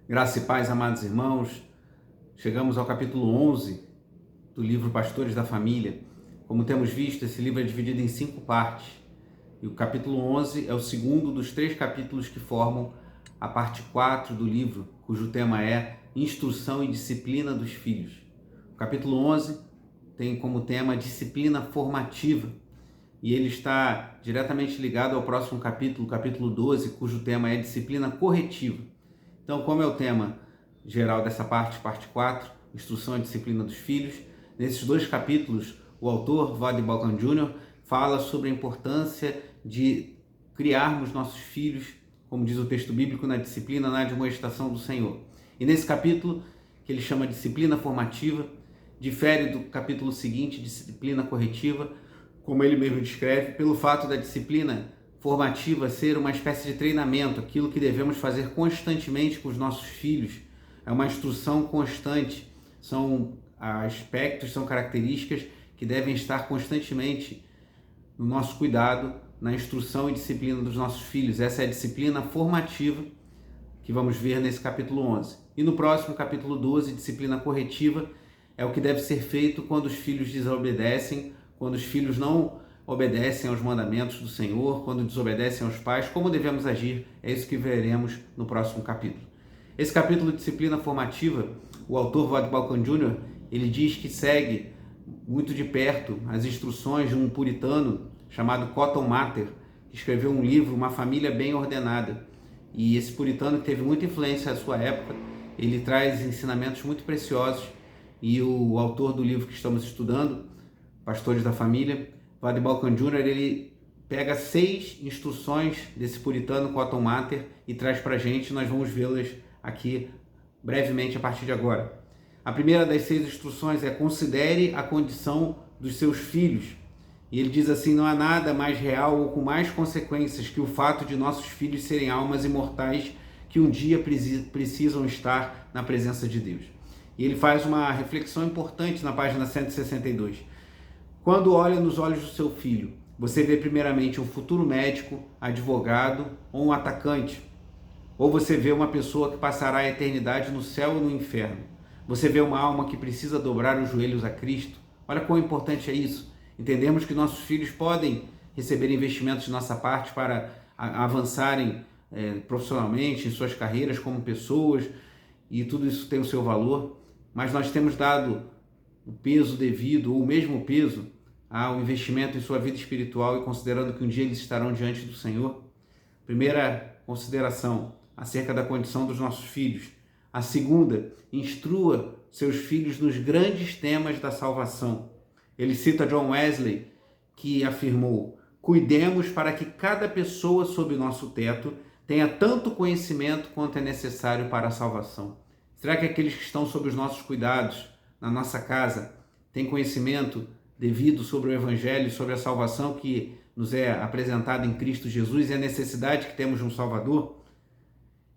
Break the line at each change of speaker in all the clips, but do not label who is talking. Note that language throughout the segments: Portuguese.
Graça e paz, amados irmãos. Chegamos ao capítulo 11 do livro Pastores da Família. Como temos visto, esse livro é dividido em 5 partes. E o capítulo 11 é o segundo dos 3 capítulos que formam a parte 4 do livro, cujo tema é Instrução e Disciplina dos Filhos. O capítulo 11 tem como tema Disciplina Formativa. E ele está diretamente ligado ao próximo capítulo, capítulo 12, cujo tema é Disciplina Corretiva. Então, como é o tema geral dessa parte 4, Instrução e Disciplina dos Filhos, nesses 2 capítulos, o autor, Voddie Baucham Jr., fala sobre a importância de criarmos nossos filhos, como diz o texto bíblico, na disciplina, na admoestação do Senhor. E nesse capítulo, que ele chama Disciplina Formativa, difere do capítulo seguinte, Disciplina Corretiva, como ele mesmo descreve, pelo fato da disciplina formativa ser uma espécie de treinamento, aquilo que devemos fazer constantemente com os nossos filhos. É uma instrução constante, são aspectos, são características que devem estar constantemente no nosso cuidado, na instrução e disciplina dos nossos filhos. Essa é a disciplina formativa que vamos ver nesse capítulo 11. E no próximo capítulo 12, disciplina corretiva, é o que deve ser feito quando os filhos desobedecem, quando os filhos não obedecem aos mandamentos do Senhor, quando desobedecem aos pais, como devemos agir, é isso que veremos no próximo capítulo. Esse capítulo de disciplina formativa, o autor Voddie Baucham Jr., ele diz que segue muito de perto as instruções de um puritano chamado Cotton Mather, que escreveu um livro, Uma Família Bem Ordenada. E esse puritano, que teve muita influência na sua época, ele traz ensinamentos muito preciosos, e o autor do livro que estamos estudando, Pastores da Família, Voddie Baucham Jr., ele pega 6 instruções desse puritano Cotton Mather e traz para a gente. Nós vamos vê-las aqui brevemente a partir de agora. A primeira das 6 instruções é: considere a condição dos seus filhos. E ele diz assim: não há nada mais real ou com mais consequências que o fato de nossos filhos serem almas imortais que um dia precisam estar na presença de Deus. E ele faz uma reflexão importante na página 162. Quando olha nos olhos do seu filho, você vê primeiramente um futuro médico, advogado ou um atacante? Ou você vê uma pessoa que passará a eternidade no céu ou no inferno? Você vê uma alma que precisa dobrar os joelhos a Cristo? Olha quão importante é isso. Entendemos que nossos filhos podem receber investimentos de nossa parte para avançarem profissionalmente em suas carreiras como pessoas, e tudo isso tem o seu valor, mas nós temos dado o peso devido, ou o mesmo peso, ao investimento em sua vida espiritual, e considerando que um dia eles estarão diante do Senhor. Primeira consideração acerca da condição dos nossos filhos. A segunda, instrua seus filhos nos grandes temas da salvação. Ele cita John Wesley, que afirmou: cuidemos para que cada pessoa sob o nosso teto tenha tanto conhecimento quanto é necessário para a salvação. Será que aqueles que estão sob os nossos cuidados, na nossa casa, têm conhecimento devido sobre o Evangelho, sobre a salvação que nos é apresentada em Cristo Jesus e a necessidade que temos de um Salvador?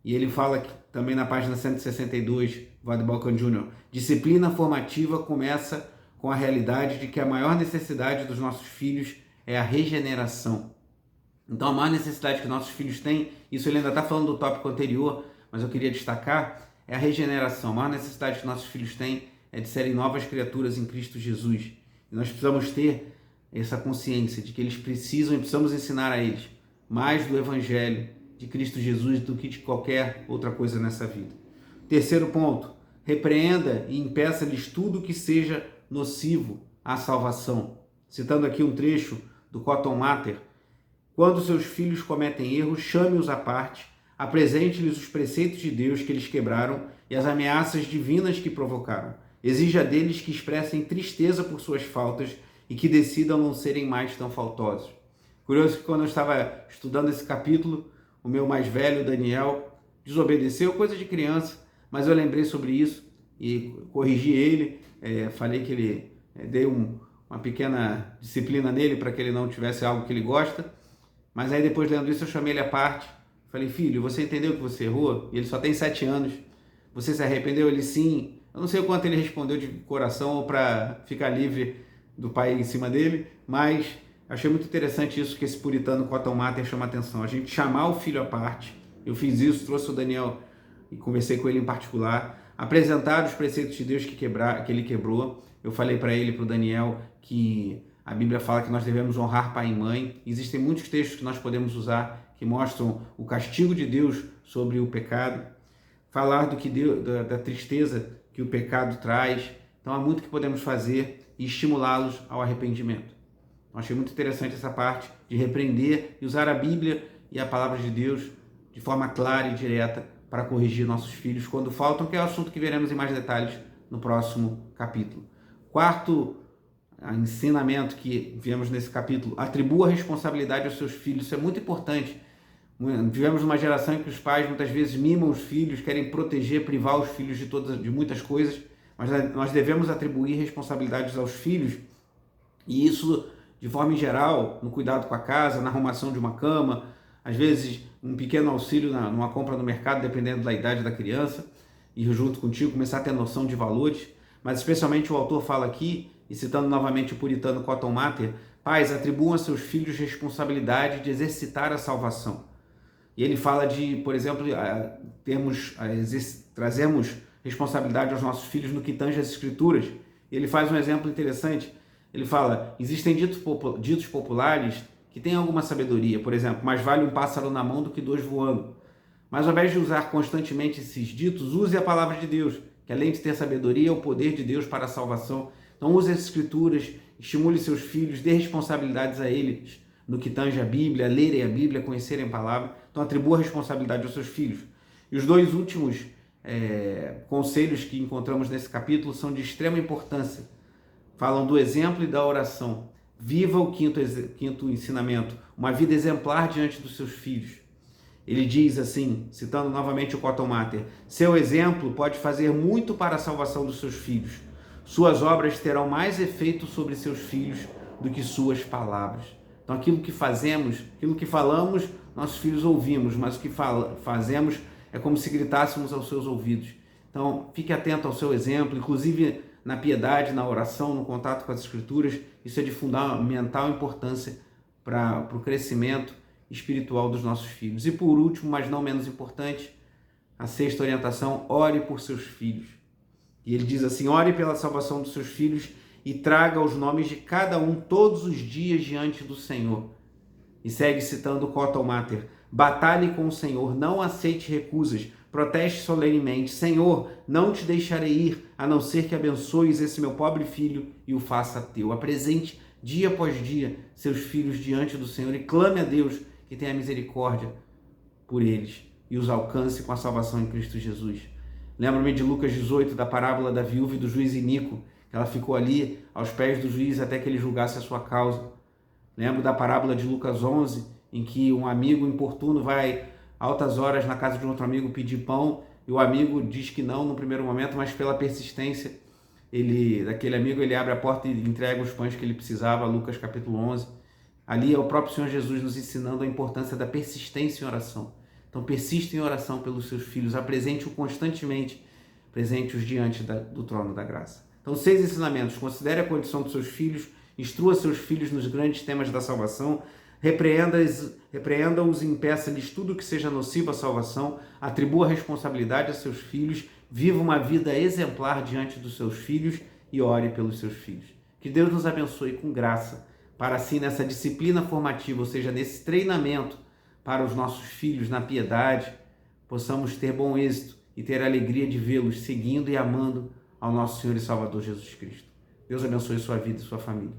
E ele fala que, também na página 162, Voddie Baucham Jr., disciplina formativa começa com a realidade de que a maior necessidade dos nossos filhos é a regeneração. Então, a maior necessidade que nossos filhos têm, isso ele ainda está falando do tópico anterior, mas eu queria destacar, é a regeneração. A maior necessidade que nossos filhos têm é de serem novas criaturas em Cristo Jesus. E nós precisamos ter essa consciência de que eles precisam, e precisamos ensinar a eles mais do Evangelho de Cristo Jesus do que de qualquer outra coisa nessa vida. Terceiro ponto, repreenda e impeça-lhes tudo que seja nocivo à salvação. Citando aqui um trecho do Cotton Mather: quando seus filhos cometem erros, chame-os à parte, apresente-lhes os preceitos de Deus que eles quebraram e as ameaças divinas que provocaram. Exija deles que expressem tristeza por suas faltas e que decidam não serem mais tão faltosos. Curioso que quando eu estava estudando esse capítulo, o meu mais velho, Daniel, desobedeceu, coisa de criança, mas eu lembrei sobre isso e corrigi ele, falei que ele dei uma pequena disciplina nele para que ele não tivesse algo que ele gosta, mas aí depois, lendo isso, eu chamei ele à parte, falei: filho, você entendeu que você errou? E ele só tem 7 anos, você se arrependeu? Ele: sim. Eu não sei o quanto ele respondeu de coração ou para ficar livre do pai em cima dele, mas achei muito interessante isso que esse puritano Cotton Mather chama a atenção. A gente chamar o filho à parte. Eu fiz isso, trouxe o Daniel e conversei com ele em particular, apresentar os preceitos de Deus que ele quebrou. Eu falei para ele, para o Daniel, que a Bíblia fala que nós devemos honrar pai e mãe. Existem muitos textos que nós podemos usar que mostram o castigo de Deus sobre o pecado. Falar da tristeza que o pecado traz. Então há muito que podemos fazer e estimulá-los ao arrependimento. Eu achei muito interessante essa parte de repreender e usar a Bíblia e a palavra de Deus de forma clara e direta para corrigir nossos filhos quando faltam, que é o assunto que veremos em mais detalhes no próximo capítulo. Quarto ensinamento que vemos nesse capítulo: atribua responsabilidade aos seus filhos. Isso é muito importante. Vivemos uma geração em que os pais muitas vezes mimam os filhos, querem proteger, privar os filhos de muitas coisas, mas nós devemos atribuir responsabilidades aos filhos, e isso de forma em geral, no cuidado com a casa, na arrumação de uma cama, às vezes um pequeno auxílio numa compra no mercado, dependendo da idade da criança, e junto contigo começar a ter noção de valores. Mas especialmente o autor fala aqui, e citando novamente o puritano Cotton Mather: pais, atribuam a seus filhos responsabilidade de exercitar a salvação. E ele fala de, por exemplo, trazemos responsabilidade aos nossos filhos no que tange às Escrituras. E ele faz um exemplo interessante. Ele fala: existem ditos populares que têm alguma sabedoria. Por exemplo, mais vale um pássaro na mão do que dois voando. Mas ao invés de usar constantemente esses ditos, use a palavra de Deus, que além de ter sabedoria, é o poder de Deus para a salvação. Então use as Escrituras, estimule seus filhos, dê responsabilidades a eles no que tange a Bíblia, lerem a Bíblia, conhecerem a palavra. Então atribua responsabilidade aos seus filhos. E os dois últimos conselhos que encontramos nesse capítulo são de extrema importância. Falam do exemplo e da oração. Viva o quinto ensinamento, uma vida exemplar diante dos seus filhos. Ele diz assim, citando novamente o Cotton Mather: seu exemplo pode fazer muito para a salvação dos seus filhos. Suas obras terão mais efeito sobre seus filhos do que suas palavras. Então aquilo que fazemos, aquilo que falamos, nossos filhos ouvimos, mas o que fazemos é como se gritássemos aos seus ouvidos. Então fique atento ao seu exemplo, inclusive na piedade, na oração, no contato com as Escrituras. Isso é de fundamental importância para o crescimento espiritual dos nossos filhos. E por último, mas não menos importante, a sexta orientação: ore por seus filhos. E ele diz assim: ore pela salvação dos seus filhos e traga os nomes de cada um todos os dias diante do Senhor. E segue citando Cotton Mather: batalhe com o Senhor, não aceite recusas, proteste solenemente: Senhor, não te deixarei ir, a não ser que abençoes esse meu pobre filho e o faça teu. Apresente dia após dia seus filhos diante do Senhor e clame a Deus que tenha misericórdia por eles e os alcance com a salvação em Cristo Jesus. Lembro-me de Lucas 18, da parábola da viúva e do juiz iníquo. Ela ficou ali aos pés do juiz até que ele julgasse a sua causa. Lembro da parábola de Lucas 11, em que um amigo importuno vai altas horas na casa de um outro amigo pedir pão, e o amigo diz que não no primeiro momento, mas pela persistência daquele amigo, ele abre a porta e entrega os pães que ele precisava. Lucas capítulo 11. Ali é o próprio Senhor Jesus nos ensinando a importância da persistência em oração. Então persista em oração pelos seus filhos, apresente-o constantemente, presente-os diante do trono da graça. Então 6 ensinamentos: considere a condição dos seus filhos, instrua seus filhos nos grandes temas da salvação, repreenda-os e impeça-lhes tudo que seja nocivo à salvação, atribua responsabilidade a seus filhos, viva uma vida exemplar diante dos seus filhos e ore pelos seus filhos. Que Deus nos abençoe com graça, para assim nessa disciplina formativa, ou seja, nesse treinamento para os nossos filhos na piedade, possamos ter bom êxito e ter a alegria de vê-los seguindo e amando ao nosso Senhor e Salvador Jesus Cristo. Deus abençoe sua vida e sua família.